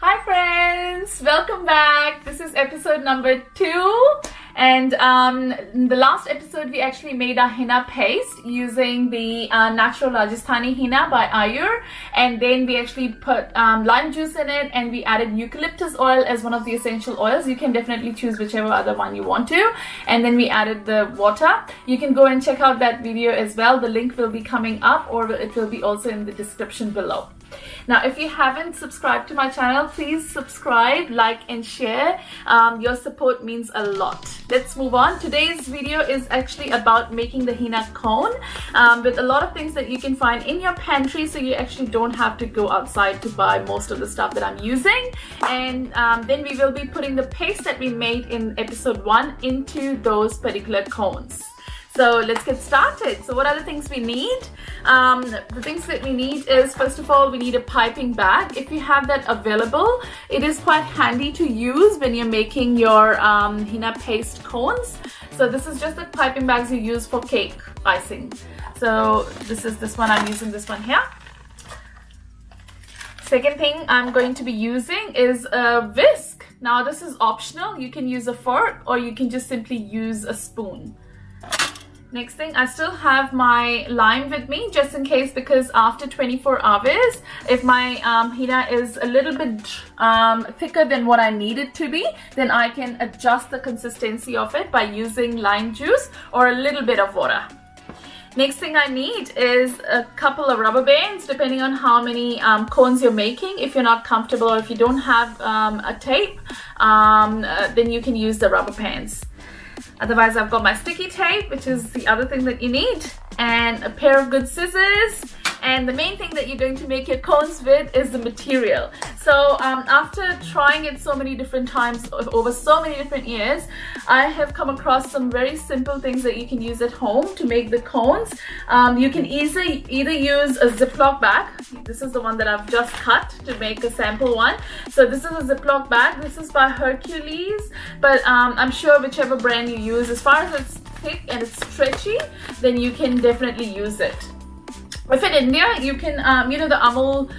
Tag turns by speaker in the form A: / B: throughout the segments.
A: Hi friends, welcome back. This is episode number 2, and in the last episode we actually made a henna paste using the natural Rajasthani henna by Ayur, and then we actually put lime juice in it, and we added eucalyptus oil as one of the essential oils. You can definitely choose whichever other one you want to, and then we added the water. You can go and check out that video as well. The link will be coming up, or it will be also in the description below. Now, if you haven't subscribed to my channel, please subscribe, like and share. Your support means a lot. Let's move on. Today's video is actually about making the henna cone with a lot of things that you can find in your pantry, so you actually don't have to go outside to buy most of the stuff that I'm using. And then we will be putting the paste that we made in episode 1 into those particular cones. So let's get started. So what are the things we need? The things that we need is, first of all, we need a piping bag. If you have that available, it is quite handy to use when you're making your henna paste cones. So this is just the piping bags you use for cake icing. So this is this one. I'm using this one here. Second thing I'm going to be using is a whisk. Now this is optional. You can use a fork or you can just simply use a spoon. Next thing, I still have my lime with me just in case, because after 24 hours, if my henna is a little bit thicker than what I need it to be, then I can adjust the consistency of it by using lime juice or a little bit of water. Next thing I need is a couple of rubber bands, depending on how many cones you're making. If you're not comfortable or if you don't have a tape, then you can use the rubber bands. Otherwise, I've got my sticky tape, which is the other thing that you need, and a pair of good scissors. And the main thing that you're going to make your cones with is the material. So after trying it so many different times over so many different years, I have come across some very simple things that you can use at home to make the cones. You can either use a Ziploc bag. This is the one that I've just cut to make a sample one. So this is a Ziploc bag. This is by Hercules, but I'm sure whichever brand you use, as far as it's thick and it's stretchy, then you can definitely use it. If in India, you can, the Amul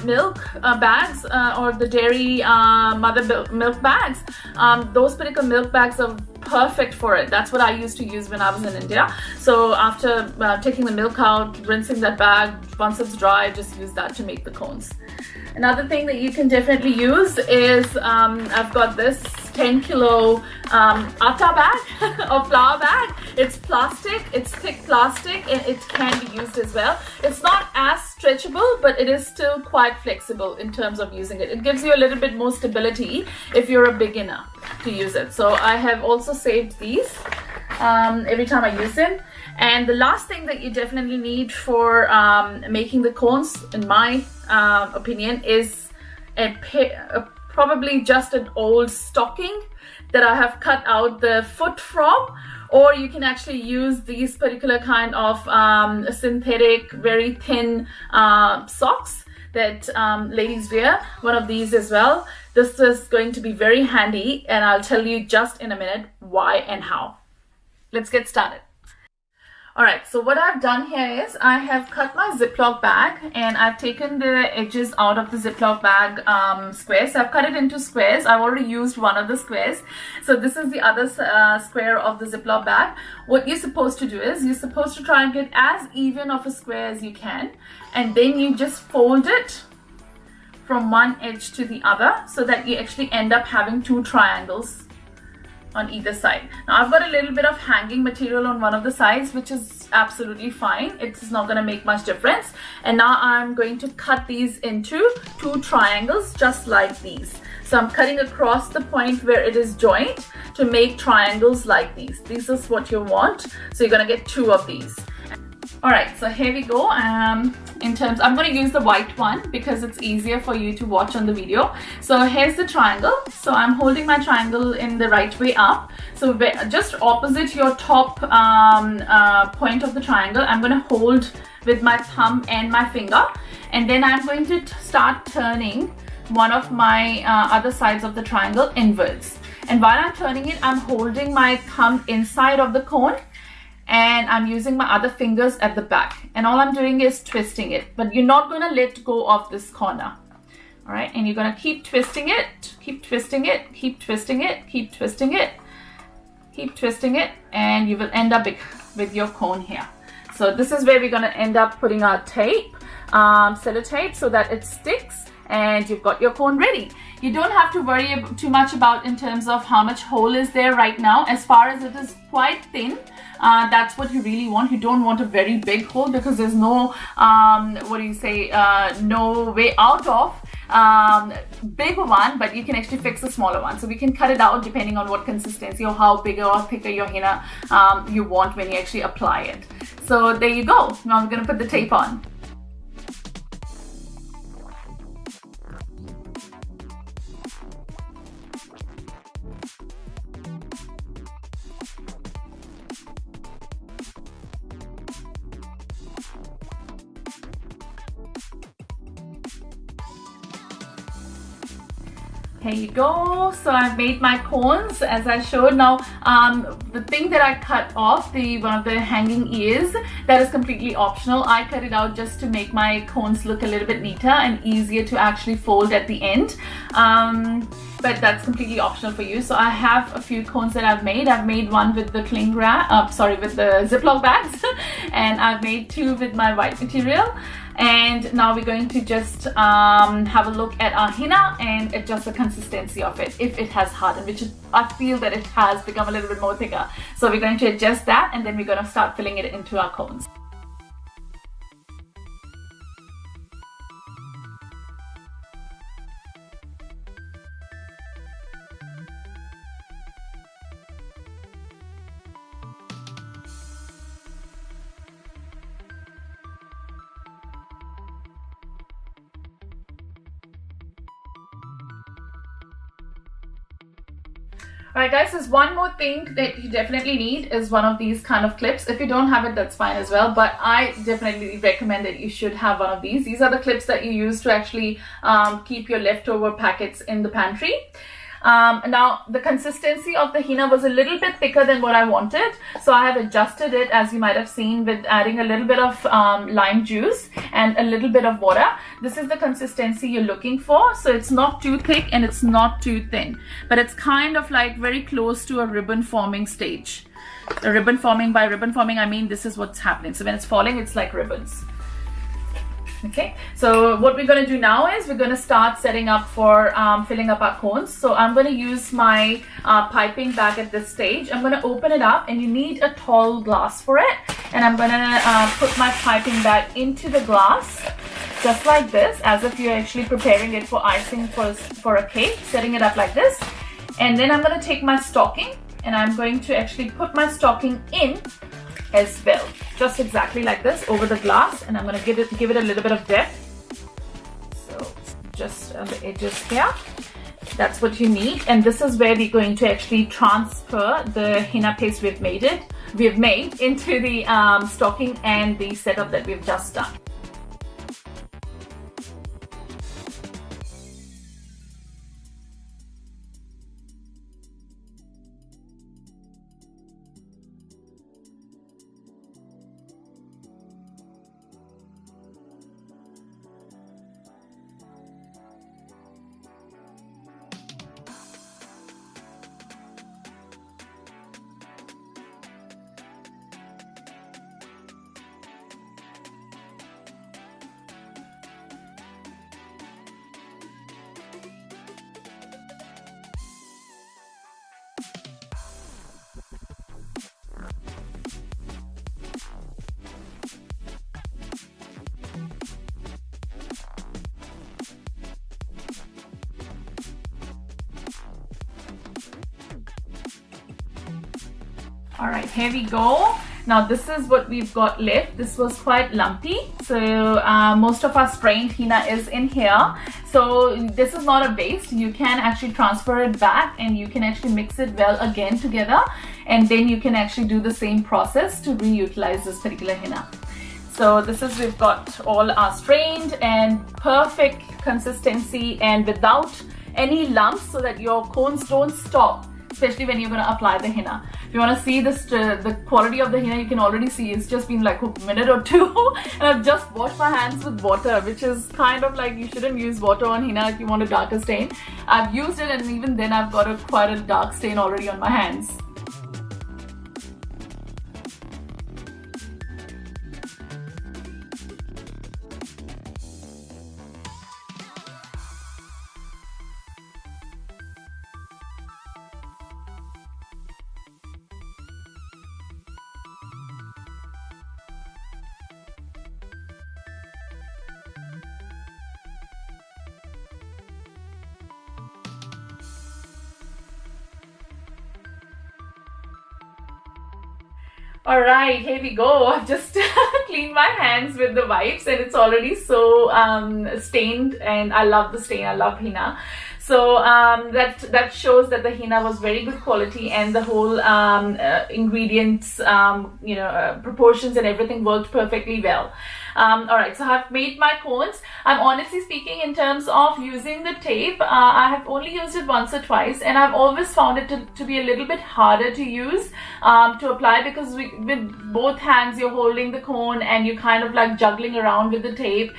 A: milk bags or the dairy mother milk bags, those particular milk bags are perfect for it. That's what I used to use when I was in India. So after taking the milk out, rinsing that bag, once it's dry, just use that to make the cones. Another thing that you can definitely use is, I've got this 10 kilo atta bag or flour bag. It's plastic, it's thick plastic, and it can be used as well. It's not as stretchable, but it is still quite flexible in terms of using it. It gives you a little bit more stability if you're a beginner to use it. So I have also saved these every time I use them. And the last thing that you definitely need for making the cones, in my opinion, is probably just an old stocking that I have cut out the foot from, or you can actually use these particular kind of synthetic, very thin socks that ladies wear. One of these as well. This is going to be very handy, and I'll tell you just in a minute why and how. Let's get started. Alright, so what I've done here is I have cut my Ziploc bag, and I've taken the edges out of the Ziploc bag squares. So I've cut it into squares. I've already used one of the squares. So this is the other square of the Ziploc bag. What you're supposed to do is you're supposed to try and get as even of a square as you can, and then you just fold it from one edge to the other so that you actually end up having 2 triangles on either side. Now I've got a little bit of hanging material on one of the sides, which is absolutely fine. It's not going to make much difference. And now I'm going to cut these into 2 triangles just like these. So I'm cutting across the point where it is joint to make triangles like these. This is what you want. So you're going to get 2 of these. Alright, so here we go. I'm going to use the white one because it's easier for you to watch on the video. So here's the triangle. So I'm holding my triangle in the right way up. So just opposite your top point of the triangle, I'm going to hold with my thumb and my finger. And then I'm going to start turning one of my other sides of the triangle inwards. And while I'm turning it, I'm holding my thumb inside of the cone, and I'm using my other fingers at the back, and all I'm doing is twisting it, but you're not going to let go of this corner. All right, and you're gonna keep twisting it, keep twisting it, keep twisting it, keep twisting it, keep twisting it, and you will end up with your cone here. So this is where we're gonna end up putting our tape, sellotape, so that it sticks, and you've got your cone ready. You don't have to worry too much about in terms of how much hole is there right now. As far as it is quite thin, that's what you really want. You don't want a very big hole because there's no, no way out of big one, but you can actually fix a smaller one. So we can cut it out depending on what consistency or how bigger or thicker your henna you want when you actually apply it. So there you go. Now I'm going to put the tape on. Here you go. So I've made my cones as I showed. Now the thing that I cut off, one of the hanging ears, that is completely optional. I cut it out just to make my cones look a little bit neater and easier to actually fold at the end. But that's completely optional for you. So I have a few cones that I've made. I've made one with the cling wrap, with the Ziploc bags, and I've made two with my white material. And now we're going to just have a look at our henna and adjust the consistency of it if it has hardened, which I feel that it has become a little bit more thicker. So we're going to adjust that, and then we're going to start filling it into our cones. Alright guys, there's one more thing that you definitely need is one of these kind of clips. If you don't have it, that's fine as well, but I definitely recommend that you should have one of these. These are the clips that you use to actually keep your leftover packets in the pantry. Now the consistency of the henna was a little bit thicker than what I wanted, so I have adjusted it, as you might have seen, with adding a little bit of lime juice and a little bit of water. This is the consistency you're looking for, so it's not too thick and it's not too thin, but it's kind of like very close to a ribbon forming stage. A ribbon forming, by ribbon forming I mean this is what's happening. So when it's falling, it's like ribbons. Okay, so what we're going to do now is we're going to start setting up for filling up our cones. So I'm going to use my piping bag at this stage. I'm going to open it up, and you need a tall glass for it. And I'm going to put my piping bag into the glass, just like this, as if you're actually preparing it for icing for a cake, setting it up like this. And then I'm going to take my stocking, and I'm going to actually put my stocking in as well, just exactly like this, over the glass, and I'm going to give it a little bit of depth. So just on the edges here, that's what you need. And this is where we're going to actually transfer the henna paste we've made into the stocking and the setup that we've just done. All right, here we go. Now this is what we've got left. This was quite lumpy, so most of our strained henna is in here. So this is not a waste. You can actually transfer it back, and you can actually mix it well again together, and then you can actually do the same process to reutilize this particular henna. So this is, we've got all our strained and perfect consistency and without any lumps, so that your cones don't stop especially when you're going to apply the henna. If you want to see this, the quality of the henna, you can already see it's just been like a minute or two and I've just washed my hands with water, which is kind of like, you shouldn't use water on henna if you want a darker stain. I've used it and even then I've got quite a dark stain already on my hands. Alright, here we go. I've just cleaned my hands with the wipes and it's already so stained, and I love the stain. I love henna. So that shows that the henna was very good quality and the whole ingredients, proportions and everything worked perfectly well. Alright, so I've made my cones. I'm honestly speaking, in terms of using the tape, I have only used it once or twice, and I've always found it to be a little bit harder to use, to apply, because with both hands you're holding the cone and you're kind of like juggling around with the tape,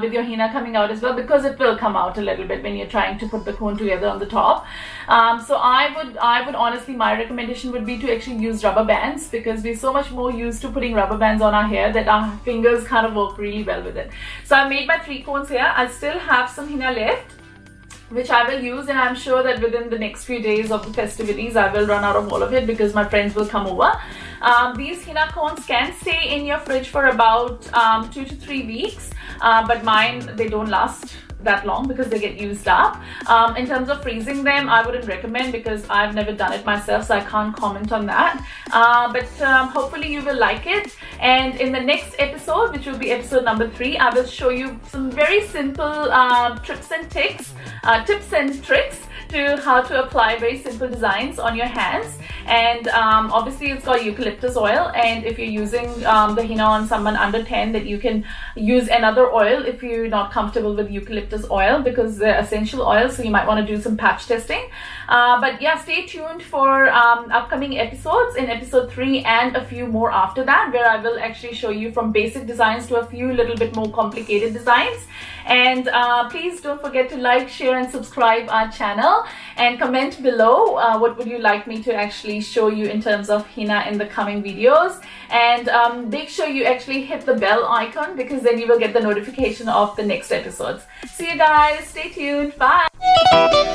A: with your henna coming out as well, because it will come out a little bit when you're trying to put the cone together on the top. So I would honestly, my recommendation would be to actually use rubber bands, because we're so much more used to putting rubber bands on our hair that our fingers kind of work really well with it. So I made my 3 cones here. I still have some henna left, which I will use, and I'm sure that within the next few days of the festivities I will run out of all of it because my friends will come over. These henna cones can stay in your fridge for about 2 to 3 weeks, but mine, they don't last that long because they get used up. In terms of freezing them, I wouldn't recommend because I've never done it myself, so I can't comment on that. But hopefully you will like it. And in the next episode, which will be episode number 3, I will show you some very simple tips and tricks to how to apply very simple designs on your hands. And obviously it's got eucalyptus oil, and if you're using the henna on someone under 10, that you can use another oil if you're not comfortable with eucalyptus oil, because they're essential oils, so you might want to do some patch testing. But yeah, stay tuned for upcoming episodes in episode 3 and a few more after that, where I will actually show you from basic designs to a few little bit more complicated designs. And please don't forget to like, share and subscribe our channel, and comment below what would you like me to actually show you in terms of henna in the coming videos. And make sure you actually hit the bell icon, because then you will get the notification of the next episodes. See you guys, stay tuned, bye.